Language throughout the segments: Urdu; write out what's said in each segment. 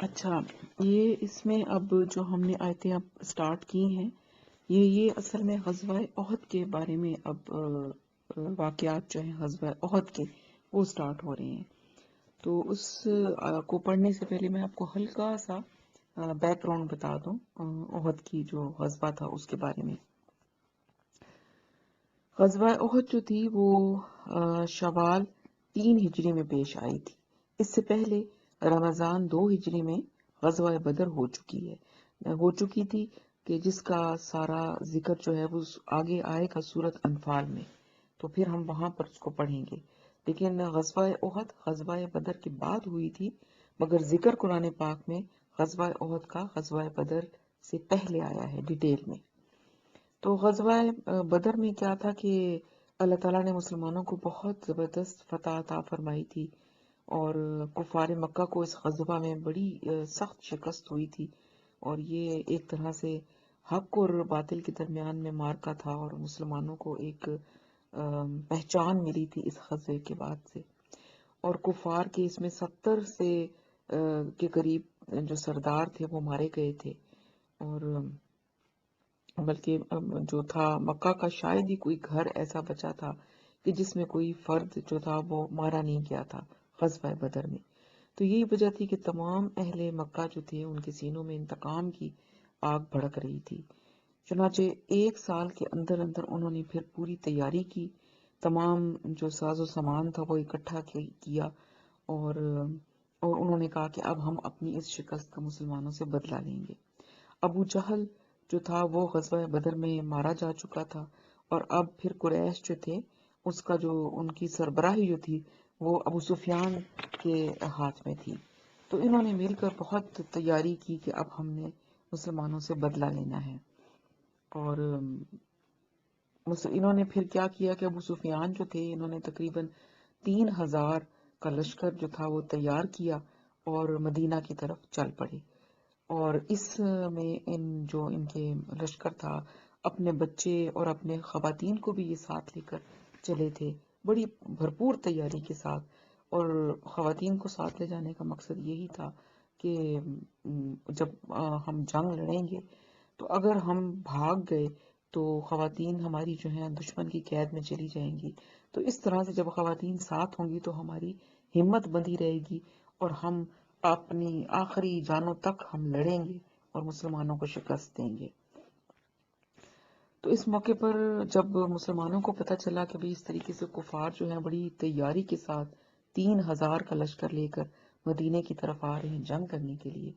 اچھا، یہ اس میں اب جو ہم نے آیتیں اب سٹارٹ کی ہیں، یہ اصل میں غزوہ احد کے بارے میں اب واقعات جو ہیں غزوہ احد کے وہ سٹارٹ ہو رہے ہیں. تو اس کو پڑھنے سے پہلے میں آپ کو ہلکا سا بیک گراؤنڈ بتا دوں احد کی جو غزوہ تھا اس کے بارے میں. غزوہ احد جو تھی وہ شوال 3 ہجری میں پیش آئی تھی. اس سے پہلے رمضان 2 ہجری میں غزوہ بدر ہو چکی تھی کہ جس کا سارا ذکر جو ہے وہ آگے آئے گا سورۃ انفال میں، تو پھر ہم وہاں پر اس کو پڑھیں گے. لیکن غزوہ احد غزوہ بدر کے بعد ہوئی تھی، مگر ذکر قرآن پاک میں غزوہ احد کا غزوہ بدر سے پہلے آیا ہے ڈیٹیل میں. تو غزوہ بدر میں کیا تھا کہ اللہ تعالیٰ نے مسلمانوں کو بہت زبردست فتح عطا فرمائی تھی، اور کفار مکہ کو اس غزوہ میں بڑی سخت شکست ہوئی تھی، اور یہ ایک طرح سے حق اور باطل کے درمیان میں مارکا تھا، اور مسلمانوں کو ایک پہچان ملی تھی اس غزوے کے بعد سے. اور کفار کے اس میں 70 سے کے قریب جو سردار تھے وہ مارے گئے تھے، اور بلکہ جو تھا مکہ کا شاید ہی کوئی گھر ایسا بچا تھا کہ جس میں کوئی فرد جو تھا وہ مارا نہیں گیا تھا غزوہ بدر میں. تو یہی وجہ تھی کہ تمام اہل مکہ جو تھے ان کے سینوں میں انتقام کی آگ بھڑک رہی تھی. چنانچہ 1 سال کے اندر اندر انہوں نے پھر پوری تیاری کی، تمام جو ساز و سامان تھا وہ اکٹھا کیا، اور انہوں نے کہا کہ اب ہم اپنی اس شکست کا مسلمانوں سے بدلہ لیں گے. ابو جہل جو تھا وہ غزوہ بدر میں مارا جا چکا تھا، اور اب پھر قریش جو تھے اس کا جو ان کی سربراہی جو تھی وہ ابو سفیان کے ہاتھ میں تھی. تو انہوں نے مل کر بہت تیاری کی کہ اب ہم نے مسلمانوں سے بدلہ لینا ہے. اور انہوں نے پھر کیا کیا کہ ابو سفیان جو تھے انہوں نے تقریباً 3000 کا لشکر جو تھا وہ تیار کیا اور مدینہ کی طرف چل پڑے. اور اس میں ان کے لشکر تھا اپنے بچے اور اپنے خواتین کو بھی یہ ساتھ لے کر چلے تھے بڑی بھرپور تیاری کے ساتھ. اور خواتین کو ساتھ لے جانے کا مقصد یہی تھا کہ جب ہم جنگ لڑیں گے تو اگر ہم بھاگ گئے تو خواتین ہماری جو ہیں دشمن کی قید میں چلی جائیں گی. تو اس طرح سے جب خواتین ساتھ ہوں گی تو ہماری ہمت بندھی رہے گی، اور ہم اپنی آخری جانوں تک ہم لڑیں گے اور مسلمانوں کو شکست دیں گے. تو اس موقع پر جب مسلمانوں کو پتہ چلا کہ بھی اس طریقے سے کفار جو ہیں بڑی تیاری کے ساتھ 3000 کا لشکر لے کر مدینے کی طرف آ رہے ہیں جنگ کرنے کے لیے،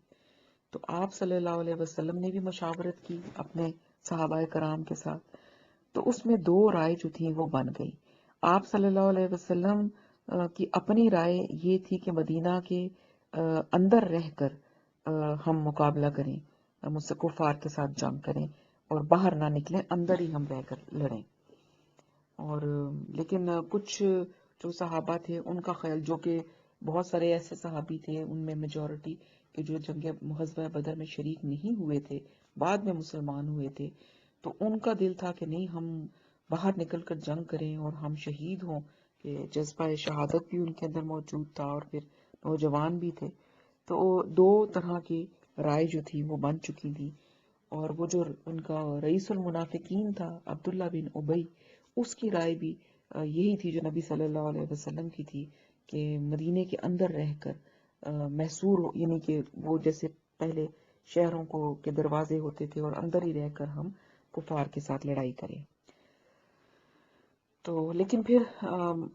تو آپ صلی اللہ علیہ وسلم نے بھی مشاورت کی اپنے صحابہ کرام کے ساتھ. تو اس میں 2 رائے جو تھیں وہ بن گئی. آپ صلی اللہ علیہ وسلم کی اپنی رائے یہ تھی کہ مدینہ کے اندر رہ کر ہم مقابلہ کریں، مجھ سے کفار کے ساتھ جنگ کریں اور باہر نہ نکلیں، اندر ہی ہم رہ کر لڑیں. اور لیکن کچھ جو صحابہ تھے ان کا خیال، جو کہ بہت سارے ایسے صحابی تھے ان میں میجورٹی کہ جو جنگ غزوہ بدر میں شریک نہیں ہوئے تھے، بعد میں مسلمان ہوئے تھے، تو ان کا دل تھا کہ نہیں، ہم باہر نکل کر جنگ کریں اور ہم شہید ہوں، کہ جذبہ شہادت بھی ان کے اندر موجود تھا اور پھر نوجوان بھی تھے. تو 2 طرح کی رائے جو تھی وہ بن چکی تھی. اور وہ جو ان کا رئیس المنافقین تھا عبداللہ بن ابی، اس کی رائے بھی یہی تھی جو نبی صلی اللہ علیہ وسلم کی تھی کہ مدینے کے اندر رہ کر محصور ہو، یعنی کہ وہ جیسے پہلے شہروں کو کے دروازے ہوتے تھے اور اندر ہی رہ کر ہم کفار کے ساتھ لڑائی کریں. تو لیکن پھر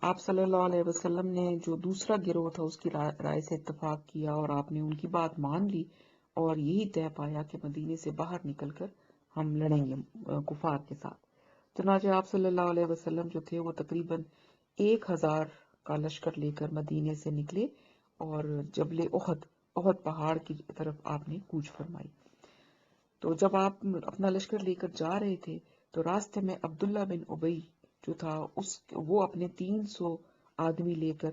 آپ صلی اللہ علیہ وسلم نے جو دوسرا گروہ تھا اس کی رائے سے اتفاق کیا، اور آپ نے ان کی بات مان لی اور یہی طے پایا کہ مدینے سے باہر نکل کر ہم لڑیں گے کفار کے ساتھ. چنانچہ آپ صلی اللہ علیہ وسلم جو تھے وہ تقریباً 1000 کا لشکر لے کر مدینے سے نکلے اور جبل احد پہاڑ کی طرف آپ نے کوچ فرمائی. تو جب آپ اپنا لشکر لے کر جا رہے تھے تو راستے میں عبداللہ بن ابی جو تھا وہ اپنے 300 آدمی لے کر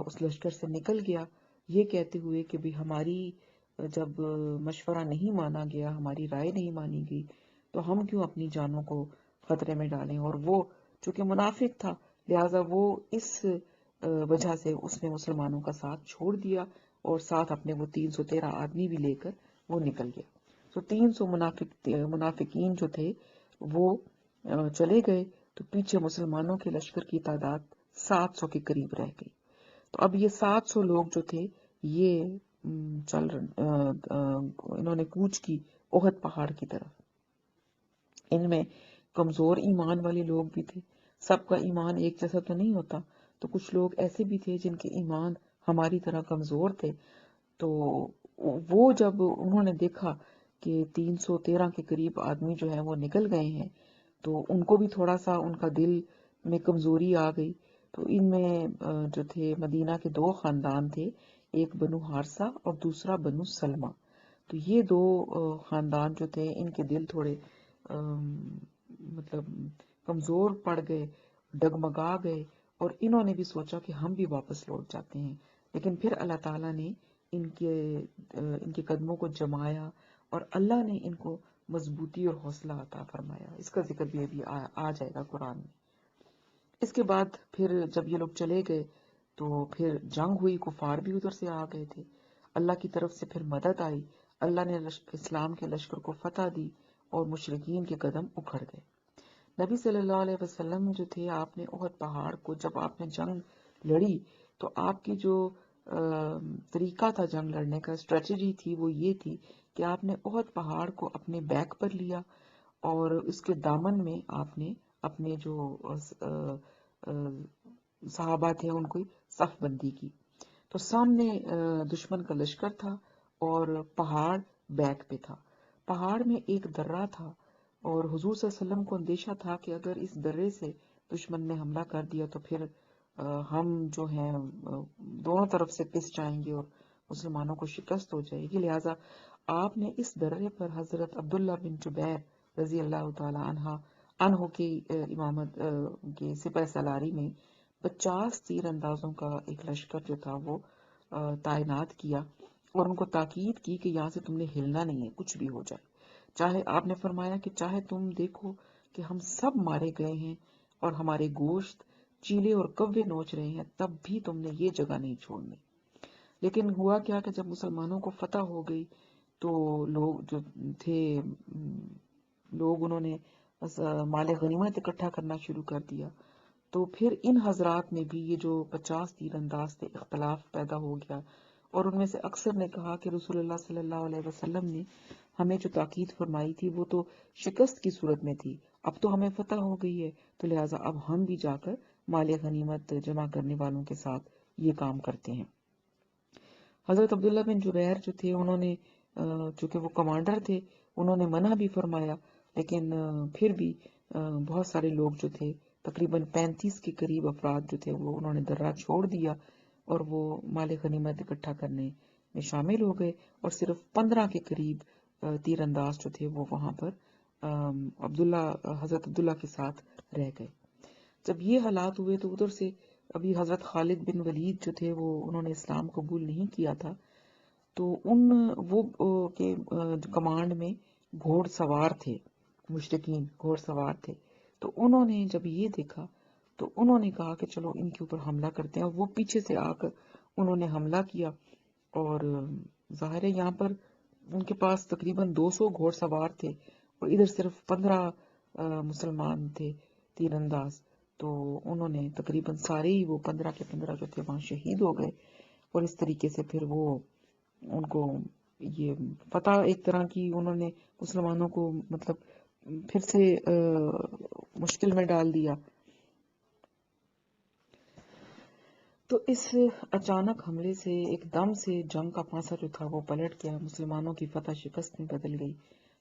اس لشکر سے نکل گیا، یہ کہتے ہوئے کہ بھی ہماری جب مشورہ نہیں مانا گیا، ہماری رائے نہیں مانی گئی، تو ہم کیوں اپنی جانوں کو خطرے میں ڈالیں. اور وہ چونکہ منافق تھا لہٰذا وہ اس وجہ سے اس نے مسلمانوں کا ساتھ چھوڑ دیا اور ساتھ اپنے وہ 313 آدمی بھی لے کر وہ نکل گیا. تو 300 منافقین جو تھے وہ چلے گئے، تو پیچھے مسلمانوں کے لشکر کی تعداد 700 کے قریب رہ گئی. تو اب یہ 700 لوگ جو تھے یہ انہوں نے کوچ کی احد پہاڑ کی طرف. ان میں کمزور ایمان والے لوگ بھی تھے، سب کا ایمان ایک جیسا تو نہیں ہوتا، تو کچھ لوگ ایسے بھی تھے جن کے ایمان ہماری طرح کمزور تھے. تو وہ جب انہوں نے دیکھا کہ 313 کے قریب آدمی جو ہے وہ نکل گئے ہیں، تو ان کو بھی تھوڑا سا ان کا دل میں کمزوری آ گئی. تو ان میں جو تھے مدینہ کے 2 خاندان تھے، ایک بنو حارثہ اور دوسرا بنو سلمہ. تو یہ 2 خاندان جو تھے ان کے دل تھوڑے مطلب کمزور پڑ گئے، ڈگمگا گئے، اور انہوں نے بھی سوچا کہ ہم بھی واپس لوٹ جاتے ہیں. لیکن پھر اللہ تعالیٰ نے ان کے قدموں کو جمایا اور اللہ نے ان کو مضبوطی اور حوصلہ عطا فرمایا. اس کا ذکر بھی ابھی آ جائے گا قرآن میں. اس کے بعد پھر جب یہ لوگ چلے گئے تو پھر جنگ ہوئی، کفار بھی ادھر سے آ گئے تھے. اللہ کی طرف سے پھر مدد آئی، اللہ نے اسلام کے لشکر کو فتح دی اور مشرکین کے قدم اکھڑ گئے. نبی صلی اللہ علیہ وسلم جو تھے، آپ نے احد پہاڑ کو جب آپ نے جنگ لڑی تو آپ کی جو طریقہ تھا جنگ لڑنے کا، اسٹریٹجی تھی، وہ یہ تھی کہ آپ نے احد پہاڑ کو اپنے بیک پر لیا اور اس کے دامن میں آپ نے اپنے جو صحابہ تھے ان کو صف بندی کی. تو سامنے دشمن کا لشکر تھا اور پہاڑ بیک پہ تھا. پہاڑ میں ایک درہ تھا اور حضور صلی اللہ علیہ وسلم کو اندیشہ تھا کہ اگر اس درے سے دشمن نے حملہ کر دیا تو پھر ہم جو ہیں دونوں طرف سے پس جائیں گے اور مسلمانوں کو شکست ہو جائے گی. لہٰذا آپ نے اس درے پر حضرت عبداللہ بن جبیر رضی اللہ تعالی عنہ کی امامت کے سپہ سالاری میں 50 تیر اندازوں کا ایک لشکر جو تھا وہ تعینات کیا اور ان کو تاکید کی کہ یہاں سے تم نے ہلنا نہیں ہے، کچھ بھی ہو جائے. چاہے آپ نے فرمایا کہ چاہے تم دیکھو کہ ہم سب مارے گئے ہیں اور ہمارے گوشت چیلے اور کوے نوچ رہے ہیں، تب بھی تم نے یہ جگہ نہیں چھوڑنی. لیکن ہوا کیا کہ جب مسلمانوں کو فتح ہو گئی تو لوگ جو تھے انہوں نے مال غنیمت اکٹھا کرنا شروع کر دیا. تو پھر ان حضرات میں بھی یہ جو 50 تیر انداز تھے اختلاف پیدا ہو گیا اور ان میں سے اکثر نے کہا کہ رسول اللہ صلی اللہ علیہ وسلم نے ہمیں جو تاکید فرمائی تھی وہ تو شکست کی صورت میں تھی، اب تو ہمیں فتح ہو گئی ہے، تو لہٰذا اب ہم بھی جا کر مال غنیمت جمع کرنے والوں کے ساتھ یہ کام کرتے ہیں. حضرت عبداللہ بن جبیر جو تھے انہوں نے چونکہ وہ کمانڈر تھے انہوں نے منع بھی فرمایا، لیکن پھر بھی بہت سارے لوگ جو تھے تقریباً 35 کے قریب افراد جو تھے وہ انہوں نے درہ چھوڑ دیا اور وہ مال غنیمت اکٹھا کرنے میں شامل ہو گئے اور صرف 15 کے قریب تیر انداز جو تھے وہ وہاں پر حضرت عبداللہ کے ساتھ رہ گئے. جب یہ حالات ہوئے تو ادھر سے ابھی حضرت خالد بن ولید جو تھے وہ انہوں نے اسلام قبول نہیں کیا تھا، تو وہ کے کمانڈ میں گھوڑ سوار تھے، مشرکین گھوڑ سوار تھے. تو انہوں نے جب یہ دیکھا تو انہوں نے کہا کہ چلو ان کے اوپر حملہ کرتے ہیں، اور وہ پیچھے سے آ کر انہوں نے حملہ کیا. اور ظاہر ہے یہاں پر ان کے پاس تقریباً 200 گھوڑ سوار تھے اور ادھر صرف 15 مسلمان تھے تیر انداز. تو انہوں نے تقریباً سارے ہی وہ 15 کے 15 جو تھے وہاں شہید ہو گئے اور اس طریقے سے پھر وہ ان کو یہ فتح ایک طرح کی انہوں نے مسلمانوں کو مطلب پھر سے مشکل میں ڈال دیا. تو اس اچانک حملے سے ایک دم سے جنگ کا پانسا جو تھا وہ پلٹ گیا، مسلمانوں کی فتح شکست میں بدل گئی.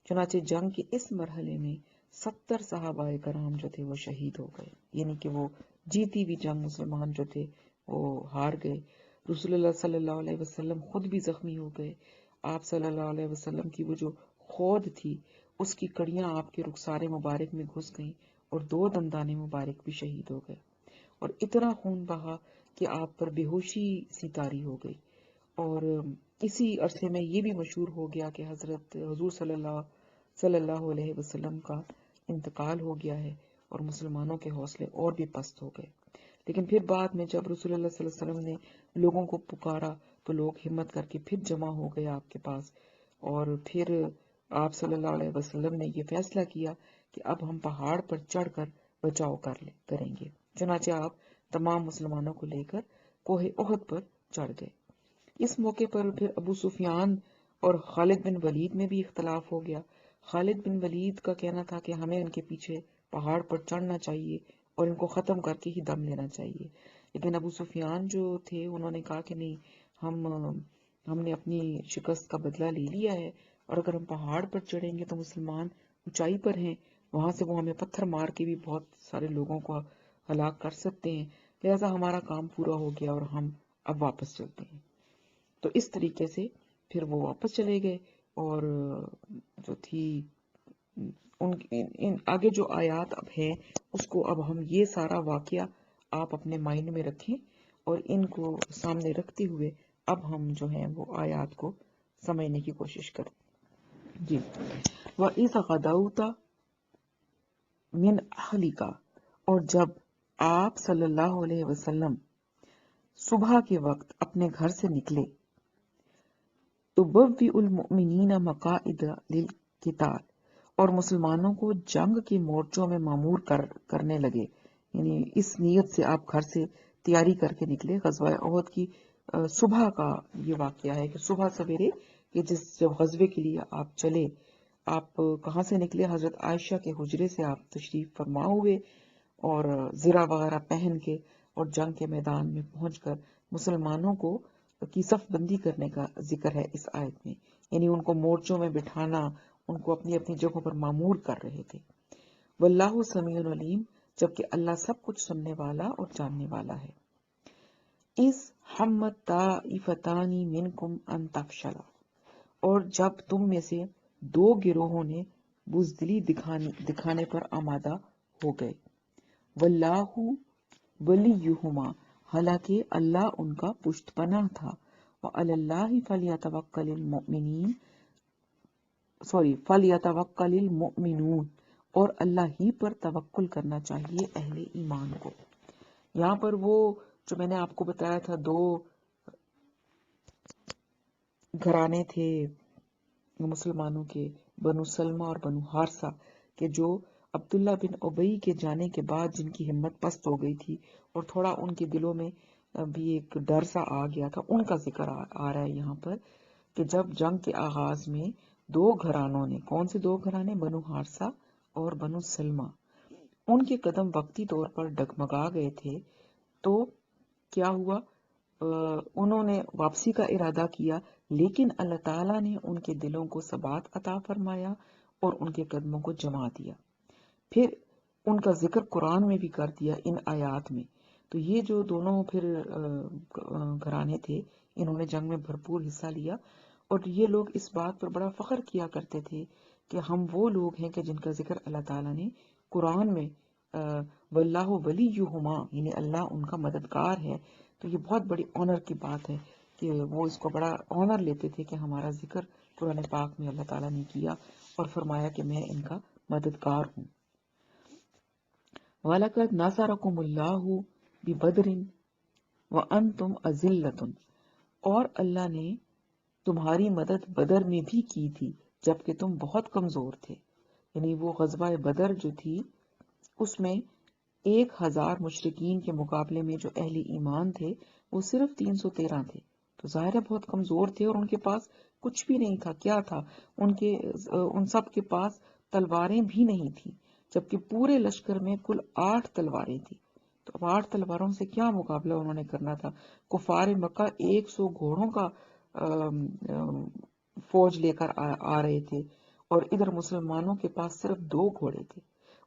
چنانچہ جنگ کے اس مرحلے میں 70 صحابہ کرام جو تھے وہ شہید ہو گئے، یعنی کہ وہ جیتی بھی جنگ مسلمان جو تھے وہ ہار گئے. رسول اللہ صلی اللہ علیہ وسلم خود بھی زخمی ہو گئے. آپ صلی اللہ علیہ وسلم کی وہ جو خود تھی اس کی کڑیاں آپ کے رخسار مبارک میں گھس گئیں اور 2 دندان مبارک بھی شہید ہو گئے اور اتنا خون بہا کہ آپ پر بے ہوشی سی طاری ہو گئی. اور اسی عرصے میں یہ بھی مشہور ہو گیا کہ حضور صلی اللہ علیہ وسلم کا انتقال ہو گیا ہے اور مسلمانوں کے حوصلے اور بھی پست ہو گئے. لیکن پھر بعد میں جب رسول اللہ صلی اللہ علیہ وسلم نے لوگوں کو پکارا تو لوگ ہمت کر کے پھر جمع ہو گئے آپ کے پاس، اور پھر آپ صلی اللہ علیہ وسلم نے یہ فیصلہ کیا کہ اب ہم پہاڑ پر چڑھ کر بچاؤ کریں گے۔ چنانچہ آپ تمام مسلمانوں کو لے کر کوہ احد پر چڑھ گئے۔ اس موقع پر پھر ابو سفیان اور خالد بن ولید میں بھی اختلاف ہو گیا۔ خالد بن ولید کا کہنا تھا کہ ہمیں ان کے پیچھے پہاڑ پر چڑھنا چاہیے اور ان کو ختم کر کے ہی دم لینا چاہیے، لیکن ابو سفیان جو تھے انہوں نے کہا کہ نہیں، ہم نے اپنی شکست کا بدلہ لے لیا ہے، اور اگر ہم پہاڑ پر چڑھیں گے تو مسلمان اونچائی پر ہیں، وہاں سے وہ ہمیں پتھر مار کے بھی بہت سارے لوگوں کو ہلاک کر سکتے ہیں، لہذا ہمارا کام پورا ہو گیا اور ہم اب واپس چلتے ہیں۔ تو اس طریقے سے پھر وہ واپس چلے گئے، اور جو تھی ان آگے جو آیات اب ہے اس کو اب ہم یہ سارا واقعہ آپ اپنے مائنڈ میں رکھیں اور ان کو سامنے رکھتے ہوئے اب ہم جو ہیں وہ آیات کو سمجھنے کی کوشش کریں۔ جی، وَإِذْ غَدَوْتَ مِنْ أَهْلِكَ، اور جب آپ صلی اللہ علیہ وسلم صبح کے وقت اپنے گھر سے نکلے، تُبَوِّئُ الْمُؤْمِنِينَ مَقَاعِدَ لِلْقِتَالِ، اور مسلمانوں کو جنگ کے مورچوں میں مامور کرنے لگے، یعنی اس نیت سے آپ گھر سے تیاری کر کے نکلے۔ غزوہ احد کی صبح کا یہ واقعہ ہے کہ صبح سویرے کہ جب غزوے کے لیے آپ چلے، آپ کہاں سے نکلے؟ حضرت عائشہ کے حجرے سے آپ تشریف فرما ہوئے اور زرہ وغیرہ پہن کے اور جنگ کے میدان میں پہنچ کر مسلمانوں کو کی صف بندی کرنے کا ذکر ہے اس آیت میں، یعنی ان کو مورچوں میں بٹھانا، ان کو اپنی اپنی جگہوں پر معمور کر رہے تھے۔ واللہ سمیع علیم، جبکہ اللہ سب کچھ سننے والا اور جاننے والا ہے۔ اذ ہمت طائفتان منکم ان تفشلا، اور جب تم میں سے دو گروہوں نے بزدلی دکھانے پر آمادہ ہو گئے۔ واللہ ولیہما، حالانکہ اللہ ان کا پشت پناہ تھا۔ وعلی اللہ فلیتوکل المؤمنون، اور اللہ ہی پر توکل کرنا چاہیے اہل ایمان کو۔ یہاں پر وہ جو میں نے آپ کو بتایا تھا، دو گھرانے تھے مسلمانوں کے، بنو سلمہ اور بنو حارثہ، کہ جو عبداللہ بن ابی کے جانے کے بعد جن کی ہمت پست ہو گئی تھی اور تھوڑا ان کے دلوں میں بھی ایک ڈر سا آ گیا تھا، ان کا ذکر آ رہا ہے یہاں پر کہ جب جنگ کے آغاز میں دو گھرانوں نے، کون سے دو گھرانے؟ بنو حارثہ اور بنو سلمہ، ان کے قدم وقتی طور پر ڈگمگا گئے تھے، تو کیا ہوا؟ انہوں نے واپسی کا ارادہ کیا، لیکن اللہ تعالیٰ نے ان کے دلوں کو ثبات عطا فرمایا اور ان کے قدموں کو جما دیا۔ پھر ان کا ذکر قرآن میں بھی کر دیا ان آیات میں۔ تو یہ جو دونوں پھر گھرانے تھے، انہوں نے جنگ میں بھرپور حصہ لیا، اور یہ لوگ اس بات پر بڑا فخر کیا کرتے تھے کہ ہم وہ لوگ ہیں کہ جن کا ذکر اللہ تعالیٰ نے قرآن میں واللہ ولیہما، یعنی اللہ ان کا مددگار ہے۔ تو یہ بہت بڑی آنر کی بات ہے کہ وہ اس کو بڑا آنر لیتے تھے کہ ہمارا ذکر قرآن پاک میں اللہ تعالیٰ نے کیا اور فرمایا کہ میں ان کا مددگار ہوں۔ وَلَقَدْ نَصَرَكُمُ اللَّهُ بِبَدْرٍ وَأَنْتُمْ أَذِلَّةٌ، اور اللہ نے تمہاری مدد بدر میں بھی کی تھی جبکہ تم بہت کمزور تھے۔ یعنی وہ غزوہ بدر جو تھی اس میں 1000 مشرکین کے مقابلے میں جو اہل ایمان تھے وہ صرف 313 تھے، تو ظاہر ہے بہت کمزور تھے، اور ان کے پاس کچھ بھی نہیں تھا۔ کیا تھا؟ ان سب کے پاس تلواریں بھی نہیں تھیں، جبکہ پورے لشکر میں کل 8 تلواریں تھیں۔ تو اب 8 تلواروں سے کیا مقابلہ انہوں نے کرنا تھا؟ کفار مکہ 100 گھوڑوں کا فوج لے کر آ رہے تھے، اور ادھر مسلمانوں کے پاس صرف 2 گھوڑے تھے،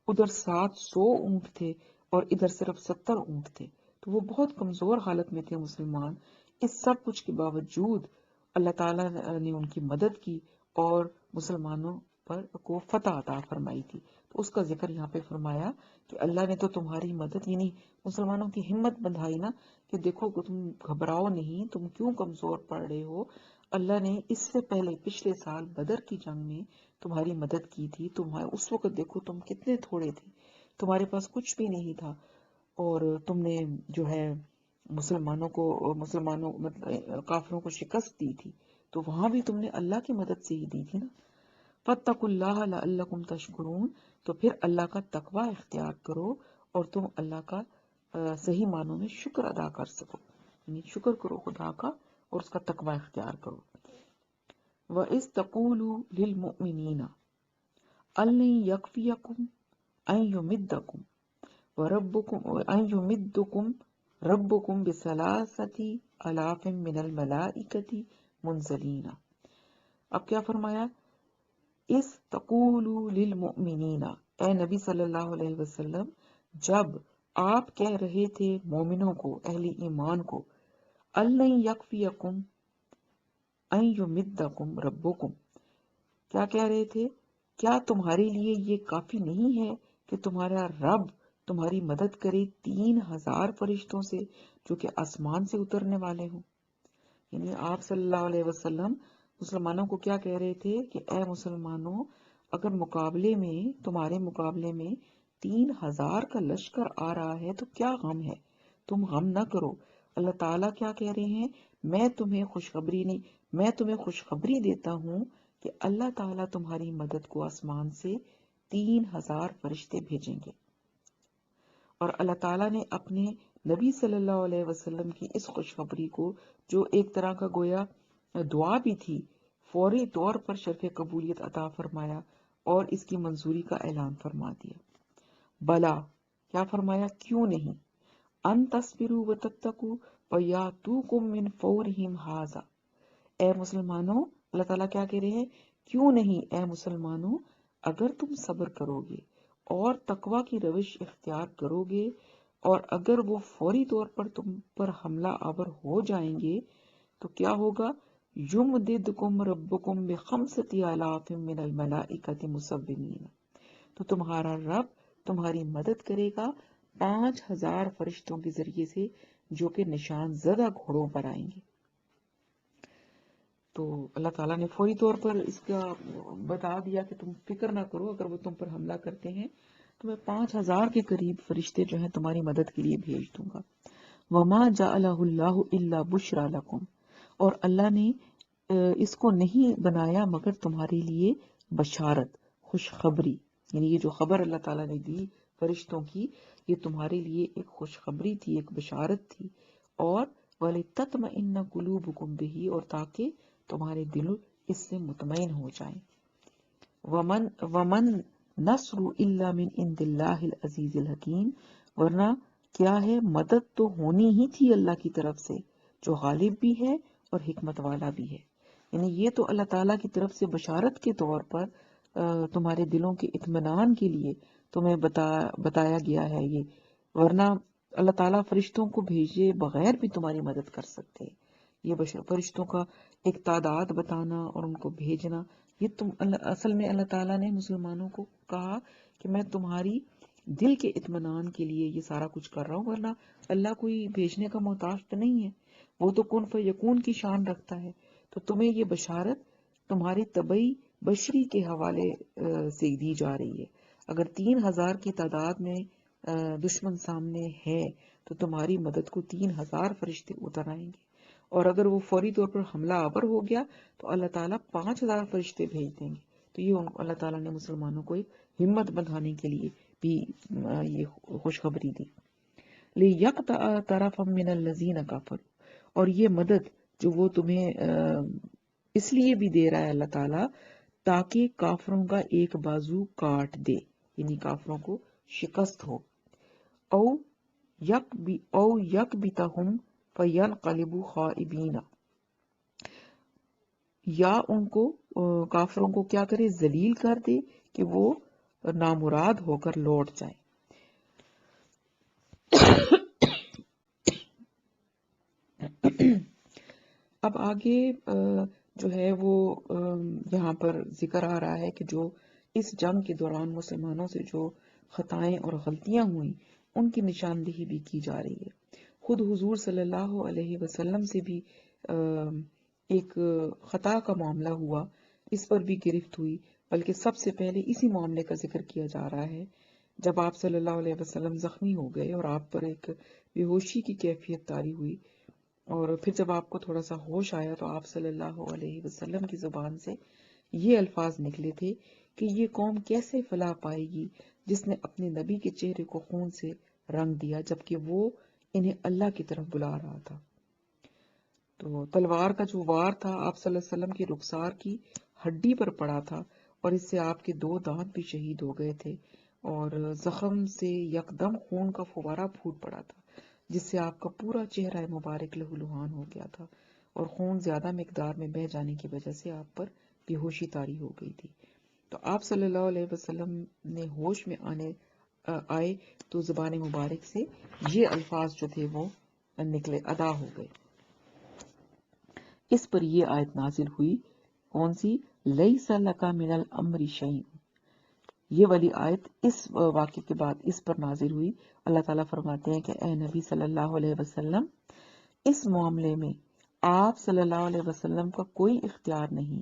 ادھر 700 اونٹ تھے اور ادھر صرف 70 اونٹ تھے۔ تو وہ بہت کمزور حالت میں تھے مسلمان۔ اس سب کچھ کے باوجود اللہ تعالیٰ نے ان کی مدد کی اور مسلمانوں پر کو فتح عطا فرمائی تھی۔ تو اس کا ذکر یہاں پہ فرمایا کہ اللہ نے تو تمہاری مدد، یعنی مسلمانوں کی ہمت بندھائی نا، کہ دیکھو تم گھبراؤ نہیں، تم کیوں کمزور پڑ رہے ہو، اللہ نے اس سے پہلے پچھلے سال بدر کی جنگ میں تمہاری مدد کی تھی۔ اس وقت دیکھو تم کتنے تھوڑے تھے، تمہارے پاس کچھ بھی نہیں تھا، اور تم نے جو ہے مسلمانوں مطلب کافروں کو شکست دی تھی، تو وہاں بھی تم نے اللہ کی مدد سے ہی دی تھی نا۔ فاتقوا اللہ لعلکم تشکرون، تو پھر اللہ کا تقوی اختیار کرو اور تم اللہ کا صحیح معنوں میں شکر ادا کر سکو، یعنی شکر کرو خدا کا اور اس کا تقوی اختیار کرو۔ وَإِذْ تَقُولُوا لِلْمُؤْمِنِينَ أَلَّنْ يَكْفِيَكُمْ أَنْ يُمِدَّكُمْ رَبُّكُمْ بِثَلَاثَةِ آلَافٍ مِّنَ الْمَلَائِكَةِ مُنْزَلِينَ۔ اب کیا فرمایا؟ اِذْ تَقُولُوا لِلْمُؤْمِنِينَ، اے نبی صلی اللہ علیہ وسلم جب آپ کہہ رہے تھے مومنوں کو، اہل ایمان کو، أَلَّنْ يَكْفِيَكُمْ أَنْ يُمِدَّكُمْ رَبُّكُمْ، کیا کہہ رہے تھے؟ کیا تمہارے لیے یہ کافی نہیں ہے کہ تمہارا رب تمہاری مدد کرے 3000 فرشتوں سے جو کہ آسمان سے اترنے والے ہوں؟ یعنی آپ صلی اللہ علیہ وسلم مسلمانوں کو کیا کہہ رہے تھے کہ اے مسلمانوں، اگر تمہارے مقابلے میں 3000 کا لشکر آ رہا ہے تو کیا غم ہے، تم غم نہ کرو۔ اللہ تعالیٰ کیا کہہ رہے ہیں؟ میں تمہیں خوشخبری دیتا ہوں کہ اللہ تعالیٰ تمہاری مدد کو آسمان سے 3000 فرشتے بھیجیں گے۔ اور اللہ تعالیٰ نے اپنے نبی صلی اللہ علیہ وسلم کی اس خوشخبری کو، جو ایک طرح کا گویا دعا بھی تھی، فوری طور پر شرف قبولیت عطا فرمایا اور اس کی منظوری کا اعلان فرما دیا۔ بلا، کیا فرمایا؟ کیوں نہیں، ان تصبروا وتتقوا ویاتوکم من فورہم ھذا، اے مسلمانوں، اللہ تعالیٰ کیا کہہ رہے ہیں؟ کیوں نہیں اے مسلمانوں، اگر تم صبر کرو گے اور تقوی کی روش اختیار کرو گے، اور اگر وہ فوری طور پر تم پر حملہ آور ہو جائیں گے تو کیا ہوگا؟ یمددکم ربکم بخمسۃ آلاف من الملائکۃ مسومین، تو تمہارا رب تمہاری مدد کرے گا 5000 فرشتوں کے ذریعے سے جو کہ نشان زدہ گھوڑوں پر آئیں گے۔ تو اللہ تعالیٰ نے فوری طور پر اس کا بتا دیا کہ تم فکر نہ کرو، اگر وہ تم پر حملہ کرتے ہیں تو میں 5000 کے قریب فرشتے جو ہیں تمہاری مدد کے لیے بھیج دوں گا۔ وما جعلہ اللہ الا بشرا لکم، اور اللہ نے اس کو نہیں بنایا مگر تمہارے لیے بشارت، خوشخبری، یعنی یہ جو خبر اللہ تعالیٰ نے دی فرشتوں کی، یہ تمہارے لیے ایک خوشخبری تھی، ایک بشارت تھی، اور وَلِتَطْمَئِنَّ قُلُوبُكُمْ بِهِ، اور تاکہ تمہارے دل اس سے مطمئن ہو جائیں۔ وَمَن نَصْرُ إِلَّا مِنْ عِنْدِ اللَّهِ الْعَزِيزِ الْحَكِيمِ، ورنہ کیا ہے، مدد تو ہونی ہی تھی اللہ کی طرف سے جو غالب بھی ہے اور حکمت والا بھی ہے۔ یعنی یہ تو اللہ تعالیٰ کی طرف سے بشارت کے طور پر تمہارے دلوں کے اطمینان کے لیے تمہیں بتایا گیا ہے یہ، ورنہ اللہ تعالیٰ فرشتوں کو بھیجے بغیر بھی تمہاری مدد کر سکتے ہیں۔ یہ فرشتوں کا ایک تعداد بتانا اور ان کو بھیجنا، یہ اصل میں اللہ تعالیٰ نے مسلمانوں کو کہا کہ میں تمہاری دل کے اطمینان کے لیے یہ سارا کچھ کر رہا ہوں، ورنہ اللہ کوئی بھیجنے کا محتاج تو نہیں ہے، وہ تو کن فیکون کی شان رکھتا ہے۔ تو تمہیں یہ بشارت تمہاری طبعی بشری کے حوالے سے دی جا رہی ہے۔ اگر 3000 کی تعداد میں دشمن سامنے ہے تو تمہاری مدد کو 3000 فرشتے اتر آئیں گے، اور اگر وہ فوری طور پر حملہ آور ہو گیا تو اللہ تعالیٰ 5000 فرشتے بھیج دیں گے۔ تو یہ اللہ تعالیٰ نے مسلمانوں کو ایک ہمت بندھانے کے لیے بھی یہ خوشخبری دی۔ لِيَقْطَعَ طَرَفًا مِّنَ الَّذِينَ كَفَرُوا، اور یہ مدد جو وہ تمہیں اس لیے بھی دے رہا ہے اللہ تعالیٰ تاکہ کافروں کا ایک بازو کاٹ دے، یعنی کافروں کو شکست ہو۔ او یکبتہم فینقلبوا خائبین، یا ان کو کافروں کو کیا کرے، ذلیل کر دے کہ وہ نامراد ہو کر لوٹ جائیں۔ اب آگے جو ہے وہ یہاں پر ذکر آ رہا ہے کہ جو اس جنگ کے دوران مسلمانوں سے جو خطائیں اور غلطیاں ہوئیں ان کی نشاندہی بھی کی جا رہی ہے۔ خود حضور صلی اللہ علیہ وسلم سے بھی ایک خطا کا معاملہ ہوا، اس پر بھی گرفت ہوئی، بلکہ سب سے پہلے اسی معاملے کا ذکر کیا جا رہا ہے جب آپ صلی اللہ علیہ وسلم زخمی ہو گئے اور آپ پر ایک بے ہوشی کی کیفیت طاری ہوئی، اور پھر جب آپ کو تھوڑا سا ہوش آیا تو آپ صلی اللہ علیہ وسلم کی زبان سے یہ الفاظ نکلے تھے کہ یہ قوم کیسے فلاح پائے گی جس نے اپنے نبی کے چہرے کو خون سے رنگ دیا جبکہ وہ انہیں اللہ کی طرف بلا رہا تھا۔ تو تلوار کا جو وار تھا آپ صلی اللہ علیہ وسلم کی رخسار کی ہڈی پر پڑا تھا، اور اس سے آپ کے 2 دانت بھی شہید ہو گئے تھے، اور زخم سے یکدم خون کا فوارہ پھوٹ پڑا تھا جس سے آپ کا پورا چہرہ مبارک لہولہان ہو گیا تھا، اور خون زیادہ مقدار میں بہہ جانے کی وجہ سے آپ پر بے ہوشی طاری ہو گئی تھی۔ تو آپ صلی اللہ علیہ وسلم نے ہوش میں آئے تو زبان مبارک سے یہ الفاظ جو تھے وہ نکلے، ادا ہو گئے۔ اس پر یہ آیت نازل ہوئی، کون سی؟ لیس لک من الامر شیء۔ یہ والی آیت اس واقعے کے بعد اس پر نازل ہوئی۔ اللہ تعالیٰ فرماتے ہیں کہ اے نبی صلی اللہ علیہ وسلم، اس معاملے میں آپ صلی اللہ علیہ وسلم کا کوئی اختیار نہیں،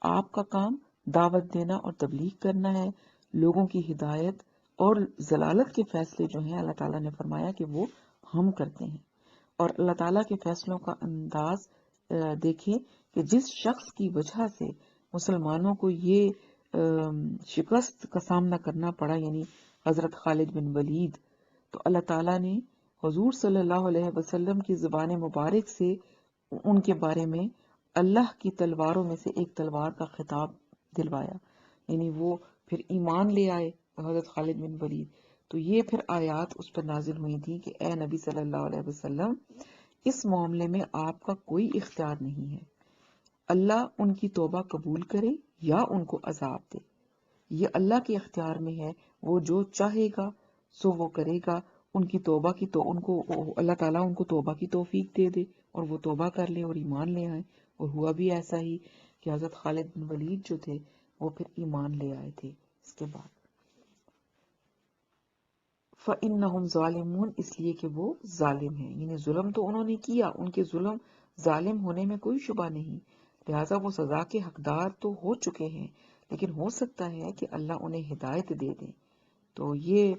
آپ کا کام دعوت دینا اور تبلیغ کرنا ہے، لوگوں کی ہدایت اور ضلالت کے فیصلے جو ہیں اللہ تعالیٰ نے فرمایا کہ وہ ہم کرتے ہیں۔ اور اللہ تعالیٰ کے فیصلوں کا انداز دیکھیں کہ جس شخص کی وجہ سے مسلمانوں کو یہ شکست کا سامنا کرنا پڑا، یعنی حضرت خالد بن ولید، تو اللہ تعالیٰ نے حضور صلی اللہ علیہ وسلم کی زبان مبارک سے ان کے بارے میں اللہ کی تلواروں میں سے ایک تلوار کا خطاب دلوایا، یعنی وہ پھر ایمان لے آئے حضرت خالد بن ولید۔ تو یہ پھر آیات اس پر نازل ہوئی تھی کہ اے نبی صلی اللہ علیہ وسلم، اس معاملے میں آپ کا کوئی اختیار نہیں ہے، اللہ ان کی توبہ قبول کرے یا ان کو عذاب دے، یہ اللہ کے اختیار میں ہے، وہ جو چاہے گا سو وہ کرے گا۔ ان کی توبہ کی تو ان کو اللہ تعالیٰ ان کو توبہ کی توفیق دے دے اور وہ توبہ کر لے اور ایمان لے آئے، اور ہوا بھی ایسا ہی کہ حضرت خالد بن ولید جو تھے وہ پھر ایمان لے آئے تھے اس کے بعد۔ فَإِنَّهُمْ ظَالِمُونَ، اس لیے کہ وہ ظالم ہیں، یعنی ظلم تو انہوں نے کیا، ان کے ظلم ظالم ہونے میں کوئی شبہ نہیں، لہٰذا وہ سزا کے حقدار تو ہو چکے ہیں، لیکن ہو سکتا ہے کہ اللہ انہیں ہدایت دے دیں۔ تو یہ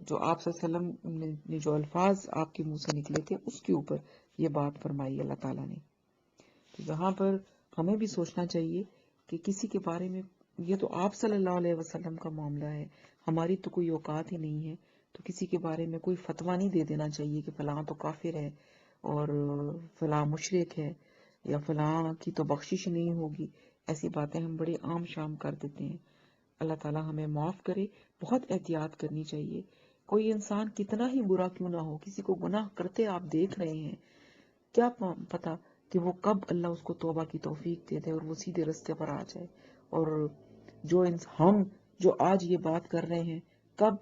جو آپ صلی اللہ علیہ وسلم نے جو الفاظ آپ کے منہ سے نکلے تھے اس کے اوپر یہ بات فرمائی اللہ تعالیٰ نے۔ تو یہاں پر ہمیں بھی سوچنا چاہیے کہ کسی کے بارے میں، یہ تو آپ صلی اللہ علیہ وسلم کا معاملہ ہے، ہماری تو کوئی اوقات ہی نہیں ہے، تو کسی کے بارے میں کوئی فتویٰ نہیں دے دینا چاہیے کہ فلاں تو کافر ہے اور فلاں مشرک ہے یا فلاں کی تو بخشش نہیں ہوگی۔ ایسی باتیں ہم بڑے عام شام کر دیتے ہیں۔ اللہ تعالیٰ ہمیں معاف کرے، بہت احتیاط کرنی چاہیے۔ کوئی انسان کتنا ہی برا کیوں نہ ہو، کسی کو گناہ کرتے آپ دیکھ رہے ہیں، کیا پتا کہ وہ کب اللہ اس کو توبہ کی توفیق دے دے اور وہ سیدھے رستے پر آ جائے، اور ہم جو آج یہ بات کر رہے ہیں، کب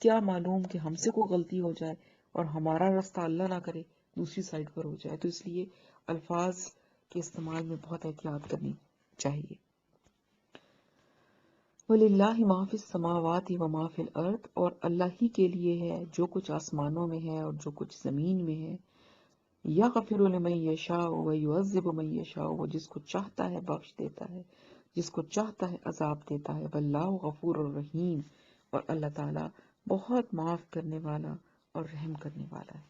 کیا معلوم کہ ہم سے کوئی غلطی ہو جائے اور ہمارا رستہ اللہ نہ کرے دوسری سائڈ پر ہو جائے۔ تو اس لیے الفاظ کے استعمال میں بہت احتیاط کرنی چاہیے۔ وَلِلَّهِ مَا فِي السَّمَاوَاتِ وَمَا فِي الْأَرْضِ، اور اللہ ہی کے لیے ہے جو کچھ آسمانوں میں ہے اور جو کچھ زمین میں ہے۔ يَغْفِرُ لِمَن يَشَاءُ وَيُعَذِّبُ مَن يَشَاءُ، وہ جس کو چاہتا ہے بخش دیتا ہے، جس کو چاہتا ہے عذاب دیتا ہے۔ وَاللَّهُ غَفُورٌ رَحِيمٌ، اور اللہ تعالیٰ بہت معاف کرنے والا اور رحم کرنے والا ہے۔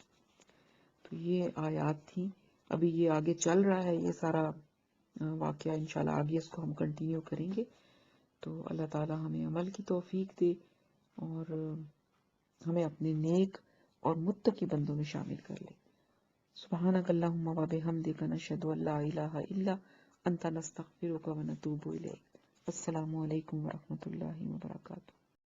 تو یہ آیات تھی، ابھی یہ آگے چل رہا ہے یہ سارا واقعہ، انشاءاللہ آگے اس کو ہم کنٹینیو کریں گے۔ تو اللہ تعالیٰ ہمیں عمل کی توفیق دے اور ہمیں اپنے نیک اور متقی بندوں میں شامل کر لے۔ سبحانک اللہم و بحمدک، نشہد ان لا الہ الا انت، نستغفرک و نتوب الیک۔ السلام علیکم ورحمۃ اللہ وبرکاتہ۔